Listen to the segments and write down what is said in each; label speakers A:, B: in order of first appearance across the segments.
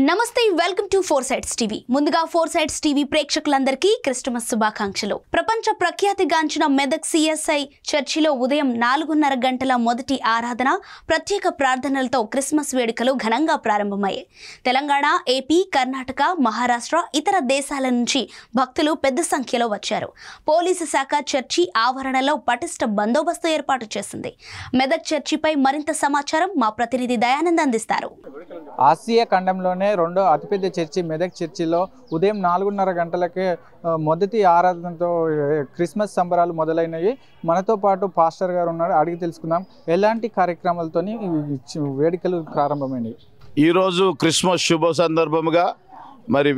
A: నమస్తే welcome to four sides TV. ముందుగా four sides TV ప్రేక్షకులందరికీ క్రిస్టమస్ శుభాకాంక్షలు. ప్రపంచ ప్రఖ్యాతిగాంచిన మెదక్ సిఎస్ఐ చర్చిలో ఉదయం 4:30 గంటల మొదటి ఆరాధన, ప్రత్యేక ప్రార్థనలతో క్రిస్మస్ వేడుకలు ఘనంగా ప్రారంభమయ్యాయి. తెలంగాణ, ఏపీ, కర్ణాటక, మహారాష్ట్ర, ఇతర దేశాల నుంచి భక్తులు పెద్ద సంఖ్యలో వచ్చారు. పోలీసు శాఖ చర్చి ఆవరణలో పటిష్ట బందోబస్తు ఏర్పాటు చేసింది. మెదక్ చర్చిపై మరింత సమాచారం మా ప్రతినిధి దయానంద్ అందిస్తారు.
B: ఆసియా ఖండంలోనే రెండో అతిపెద్ద చర్చి మెదక్ చర్చిలో ఉదయం 4:30 గంటలకే మొదటి ఆరాధనతో క్రిస్మస్ సంబరాలు మొదలైనవి. మనతో పాటు పాస్టర్ గారు ఉన్నారు, అడిగి తెలుసుకుందాం ఎలాంటి కార్యక్రమాలతోని వేడుకలు ప్రారంభమైనవి.
C: ఈరోజు క్రిస్మస్ శుభ సందర్భముగా మరి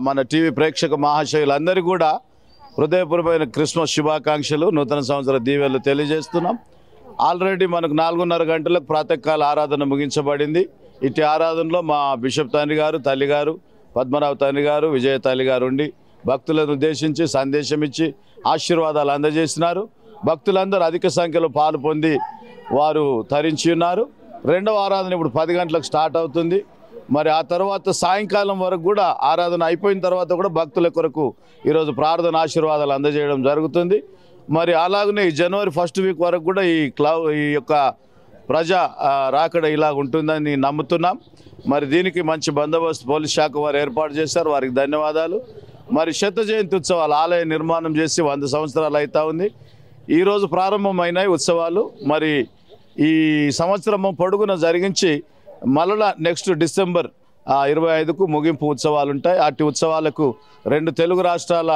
C: మన టీవీ ప్రేక్షక మహాశయులందరికీ కూడా హృదయపూర్వమైన క్రిస్మస్ శుభాకాంక్షలు, నూతన సంవత్సర దీవెనలు తెలియజేస్తున్నాం. ఆల్రెడీ మనకు 4:30 గంటలకు ప్రాతకాల ఆరాధన ముగించబడింది. ఇటు ఆరాధనలో మా బిషప్ తండ్రి గారు, తల్లి గారు, పద్మనాభ తండ్రి గారు, విజయ తల్లి గారు ఉండి భక్తులను ఉద్దేశించి సందేశం ఇచ్చి ఆశీర్వాదాలు అందజేసినారు. భక్తులందరూ అధిక సంఖ్యలో పాలు పొంది వారు తరించి ఉన్నారు. రెండవ ఆరాధన ఇప్పుడు 10 గంటలకు స్టార్ట్ అవుతుంది. మరి ఆ తర్వాత సాయంకాలం వరకు కూడా ఆరాధన అయిపోయిన తర్వాత కూడా భక్తుల కొరకు ఈరోజు ప్రార్థన ఆశీర్వాదాలు అందజేయడం జరుగుతుంది. మరి అలాగనే ఈ జనవరి 1st వీక్ వరకు కూడా ఈ యొక్క ప్రజా రాకడ ఇలా ఉంటుందని నమ్ముతున్నాం. మరి దీనికి మంచి బందోబస్తు పోలీస్ శాఖ వారు ఏర్పాటు చేశారు, వారికి ధన్యవాదాలు. మరి శత జయంతి ఉత్సవాలు ఆలయ నిర్మాణం చేసి 100 సంవత్సరాలు అవుతా ఉంది. ఈరోజు ప్రారంభమైనాయి ఉత్సవాలు. మరి ఈ సంవత్సరం పొడుగున జరిగించి మళ్ళా నెక్స్ట్ డిసెంబర్ 25కు ముగింపు ఉత్సవాలు ఉంటాయి. అట్టి ఉత్సవాలకు 2 తెలుగు రాష్ట్రాల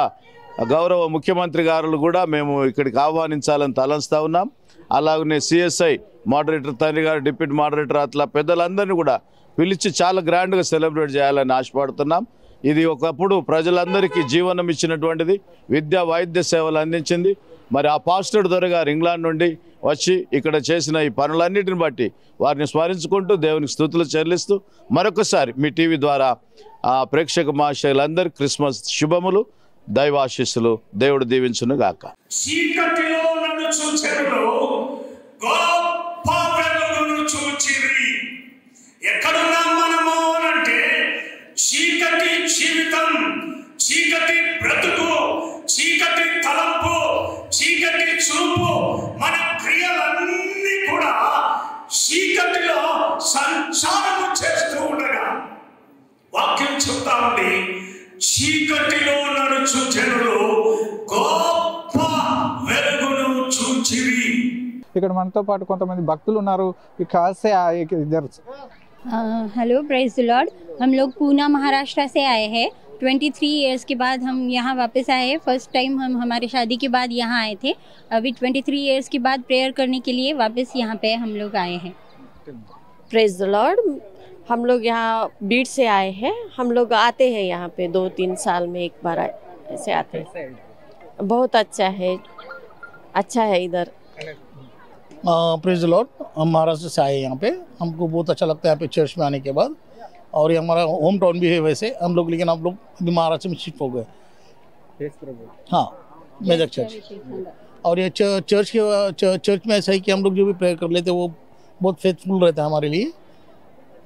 C: గౌరవ ముఖ్యమంత్రి గారులు కూడా మేము ఇక్కడికి ఆహ్వానించాలని తలంస్తూ ఉన్నాం. అలాగనే సిఎస్ఐ మోడరేటర్ తండ్రి గారు, డిప్యూటీ మోడరేటర్, అట్లా పెద్దలందరినీ కూడా పిలిచి చాలా గ్రాండ్గా సెలబ్రేట్ చేయాలని ఆశపడుతున్నాం. ఇది ఒకప్పుడు ప్రజలందరికీ జీవనం ఇచ్చినటువంటిది, విద్యా వైద్య సేవలు అందించింది. మరి ఆ పాస్టర్ దొర గారు ఇంగ్లాండ్ నుండి వచ్చి ఇక్కడ చేసిన ఈ పనులన్నిటిని బట్టి వారిని స్మరించుకుంటూ దేవునికి స్తుతులు చెల్లిస్తూ మరొకసారి మీ టీవీ ద్వారా ప్రేక్షక మహాశయులందరికీ క్రిస్మస్ శుభములు, దైవాశీస్సులు. దేవుడు దీవించును గాక.
D: ఎక్కడున్నాం మనము అంటే చీకటి జీవితం, చీకటి బ్రతుకు, చీకటి తలంపు, చీకటి చూపు, మన క్రియలన్నీ కూడా చీకటిలో సంచారము చేస్తూ ఉండగా వాక్యం చెప్తా ఉంది, చీకటిలో నడుచు జనులు గొప్ప వెలుగును చూచిరి.
B: ఇక్కడ మనతో పాటు కొంతమంది భక్తులు ఉన్నారు.
E: Hello praise the Lord. हम लोग पूना महाराष्ट्र से आए हैं। 23 इयर्स के बाद हम यहाँ वापस आए हैं। फर्स्ट टाइम हम हमारे शादी के बाद यहाँ आए थे। अभी 23 इयर्स के बाद प्रेयर करने के लिए वापस यहाँ पे हम लोग आए हैं।
F: Praise the Lord. हम लोग यहाँ बीड़ से आए हैं। हम लोग आते हैं यहाँ पे 2-3 साल में एक बार ऐसे आते हैं। बहुत अच्छा है इधर।
G: Praise the Lord. हम महाराष्ट्र से आए यहाँ पे, हमको बहुत अच्छा लगता है यहाँ पे चर्च में आने के बाद। और ये हमारा होम टाउन भी है वैसे हम लोग, लेकिन हम लोग अभी महाराष्ट्र में शिफ्ट हो गए। हाँ, मेदक चर्च। और ये चर्च में ऐसा है कि हम लोग जो भी प्रेयर कर लेते हैं वो बहुत फेथफुल रहता है हमारे लिए,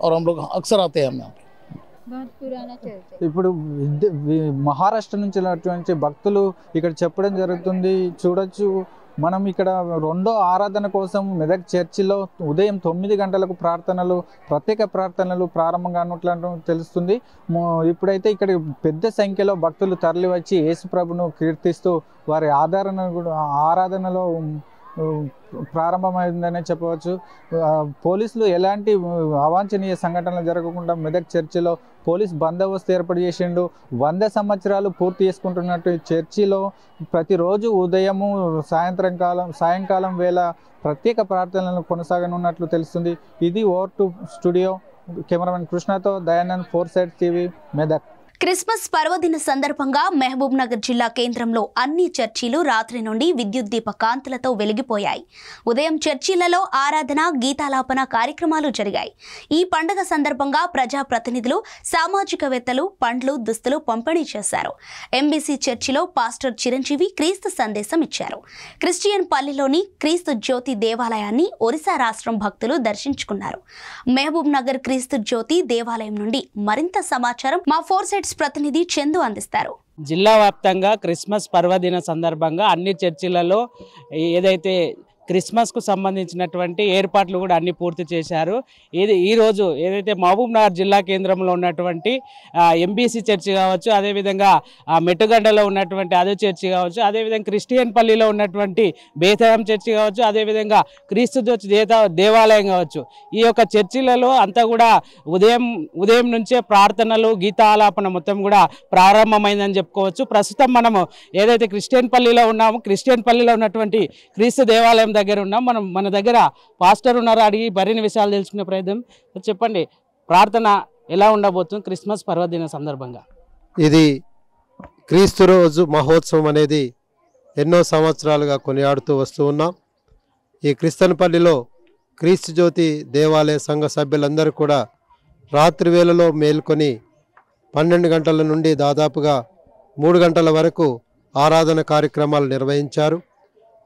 G: और हम लोग अक्सर आते हैं हम यहाँ पे।
E: बहुत पुराना चर्च है।
B: ఇప్పుడు మహారాష్ట్ర నుంచి వచ్చినటువంటి భక్తులు ఇక్కడ చెప్పడం జరుగుతుంది. చూడొచ్చు మనం ఇక్కడ రెండో ఆరాధన కోసం మెదక్ చర్చిలో ఉదయం 9 గంటలకు ప్రత్యేక ప్రార్థనలు ప్రారంభం కానున్నట్లు తెలుస్తుంది. ఇప్పుడైతే ఇక్కడ పెద్ద సంఖ్యలో భక్తులు తరలి వచ్చి యేసు ప్రభును కీర్తిస్తూ వారి ఆరాధనలో ప్రారంభమైందనే చెప్పవచ్చు. పోలీసులు ఎలాంటి అవాంఛనీయ సంఘటనలు జరగకుండా మెదక్ చర్చిలో పోలీస్ బందోబస్తు ఏర్పాటు చేసిండు. 100 సంవత్సరాలు పూర్తి చేసుకుంటున్నట్టు చర్చిలో ప్రతిరోజు ఉదయము సాయంకాలం వేళ ప్రత్యేక ప్రార్థనలు కొనసాగనున్నట్లు తెలుస్తుంది. ఇది ఓవర్ టు స్టూడియో. కెమెరామెన్ కృష్ణతో Dayanand, four sides TV, Medak.
A: Christmas పర్వదిన సందర్భంగా మహబూబ్ నగర్ జిల్లా కేంద్రంలో అన్ని చర్చిలు రాత్రి నుండి విద్యుత్ దీప కాంతులతో వెలిగిపోయాయి. ఉదయం చర్చిలలో ఆరాధన, గీతాలాపన కార్యక్రమాలు జరిగాయి. ఈ పండుగ సందర్భంగా ప్రజాప్రతినిధులు, సామాజికవేత్తలు పండ్లు, దుస్తులు పంపిణీ చేశారు. ఎంబీసీ చర్చిలో పాస్టర్ చిరంజీవి క్రీస్తు సందేశం ఇచ్చారు. క్రిస్టియన్ పల్లిలోని క్రీస్తు జ్యోతి దేవాలయాన్ని ఒరిస్సా రాష్ట్రం భక్తులు దర్శించుకున్నారు. మహబూబ్ నగర్ క్రీస్తు జ్యోతి దేవాలయం నుండి మరింత సమాచారం మా 4 Sides ప్రతినిధి చందు అందిస్తారు.
H: జిల్లా వ్యాప్తంగా క్రిస్మస్ పర్వదిన సందర్భంగా అన్ని చర్చిలలో ఏదైతే క్రిస్మస్కు సంబంధించినటువంటి ఏర్పాట్లు కూడా అన్ని పూర్తి చేశారు. ఈరోజు ఏదైతే మహబూబ్ నగర్ జిల్లా కేంద్రంలో ఉన్నటువంటి ఎంబీసీ చర్చి కావచ్చు, అదేవిధంగా మెట్టుగడ్డలో ఉన్నటువంటి అదే చర్చి కావచ్చు, అదేవిధంగా క్రిస్టియన్ పల్లిలో ఉన్నటువంటి బేతరం చర్చి కావచ్చు, అదేవిధంగా క్రీస్తు దేవాలయం కావచ్చు, ఈ యొక్క చర్చిలలో అంతా కూడా ఉదయం నుంచే ప్రార్థనలు, గీతాలాపన మొత్తం కూడా ప్రారంభమైందని చెప్పుకోవచ్చు. ప్రస్తుతం మనము ఏదైతే క్రిస్టియన్ పల్లిలో ఉన్నామో, క్రిస్టియన్ పల్లిలో ఉన్నటువంటి క్రీస్తు దేవాలయం దగ్గర ఉన్నాం. మన దగ్గర పాస్టర్ ఉన్నారు, అడిగి మరిన్ని విషయాలు తెలుసుకునే ప్రయత్నం. చెప్పండి, ప్రార్థన ఎలా ఉండబోతుంది క్రిస్మస్ పర్వదిన సందర్భంగా?
I: ఇది క్రీస్తు రోజు మహోత్సవం అనేది ఎన్నో సంవత్సరాలుగా కొనియాడుతూ వస్తూ ఉన్నాం. ఈ క్రిస్తన్పల్లిలో క్రీస్తు జ్యోతి దేవాలయ సంఘ సభ్యులందరూ కూడా రాత్రి వేళలో మేల్కొని 12 గంటల నుండి దాదాపుగా 3 గంటల వరకు ఆరాధన కార్యక్రమాలు నిర్వహించారు.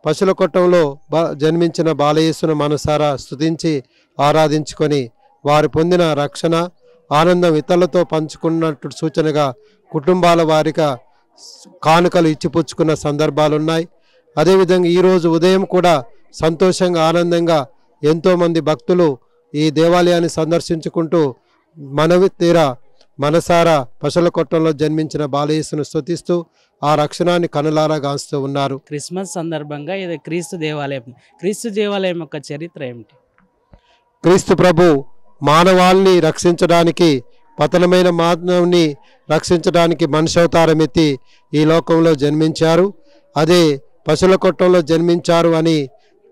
I: పశుల కొట్టంలో జన్మించిన బాలయేసును మనసారా స్తుతించి ఆరాధించుకొని వారు పొందిన రక్షణ, ఆనందం ఇతరులతో పంచుకున్నట్టు సూచనగా కుటుంబాల వారిగా కానుకలు ఇచ్చిపుచ్చుకున్న సందర్భాలున్నాయి. అదేవిధంగా ఈరోజు ఉదయం కూడా సంతోషంగా, ఆనందంగా ఎంతోమంది భక్తులు ఈ దేవాలయాన్ని సందర్శించుకుంటూ మనసారా పశుల కొట్టంలో జన్మించిన బాలయేసును స్తుతిస్తూ ఆ రక్షణాన్ని కనులారా గాంచుతూ ఉన్నారు.
H: క్రిస్మస్ సందర్భంగా ఇది క్రీస్తు దేవాలయం యొక్క చరిత్ర ఏమిటి?
I: క్రీస్తు ప్రభు మానవాల్ని రక్షించడానికి, పతనమైన మానవుని రక్షించడానికి మనుష్యావతారం ఎత్తి ఈ లోకంలో జన్మించారు. అదే పశుల కొట్టంలో జన్మించారు అని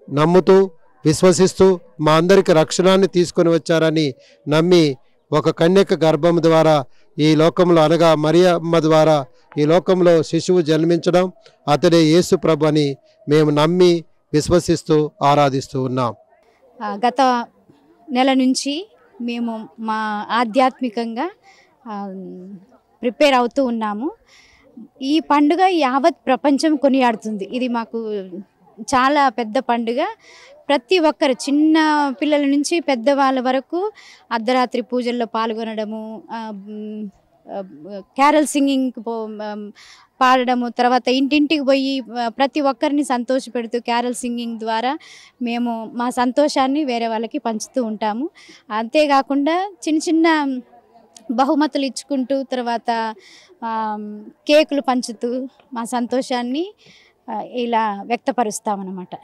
I: నమ్ముతూ, విశ్వసిస్తూ మా అందరికి రక్షణాన్ని తీసుకొని వచ్చారని నమ్మి ఒక కన్యక గర్భం ద్వారా ఈ లోకంలో, అనగా మరియమ్మ ద్వారా ఈ లోకంలో శిశువు జన్మించడం, అతడే యేసు ప్రభు అని మేము నమ్మి విశ్వసిస్తూ ఆరాధిస్తూ ఉన్నాం.
J: గత నెల నుంచి మేము మా ఆధ్యాత్మికంగా ప్రిపేర్ అవుతూ ఉన్నాము. ఈ పండుగ యావత్ ప్రపంచం కొనియాడుతుంది. ఇది మాకు చాలా పెద్ద పండుగ. ప్రతి ఒక్కరు, చిన్న పిల్లల నుంచి పెద్దవాళ్ళ వరకు అర్ధరాత్రి పూజల్లో పాల్గొనడము, క్యారల్ సింగింగ్ పాడడము, తర్వాత ఇంటింటికి పోయి ప్రతి ఒక్కరిని సంతోషపెడుతూ క్యారల్ సింగింగ్ ద్వారా మేము మా సంతోషాన్ని వేరే వాళ్ళకి పంచుతూ ఉంటాము. అంతేకాకుండా చిన్న చిన్న బహుమతులు ఇచ్చుకుంటూ, తర్వాత కేకులు పంచుతూ మా సంతోషాన్ని ఇలా వ్యక్తపరుస్తామన్నమాట.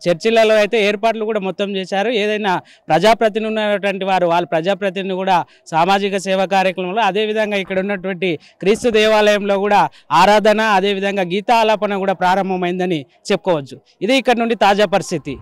H: చర్చిలలో అయితే ఏర్పాట్లు కూడా మొత్తం చేశారు. ఏదైనా ప్రజాప్రతినిధి ఉన్నటువంటి వారు వాళ్ళ ప్రజాప్రతినిధి కూడా సామాజిక సేవా కార్యక్రమంలో, అదేవిధంగా ఇక్కడ ఉన్నటువంటి క్రీస్తు దేవాలయంలో కూడా ఆరాధన, అదేవిధంగా గీతాలాపన కూడా ప్రారంభమైందని చెప్పుకోవచ్చు. ఇది ఇక్కడ నుండి తాజా పరిస్థితి.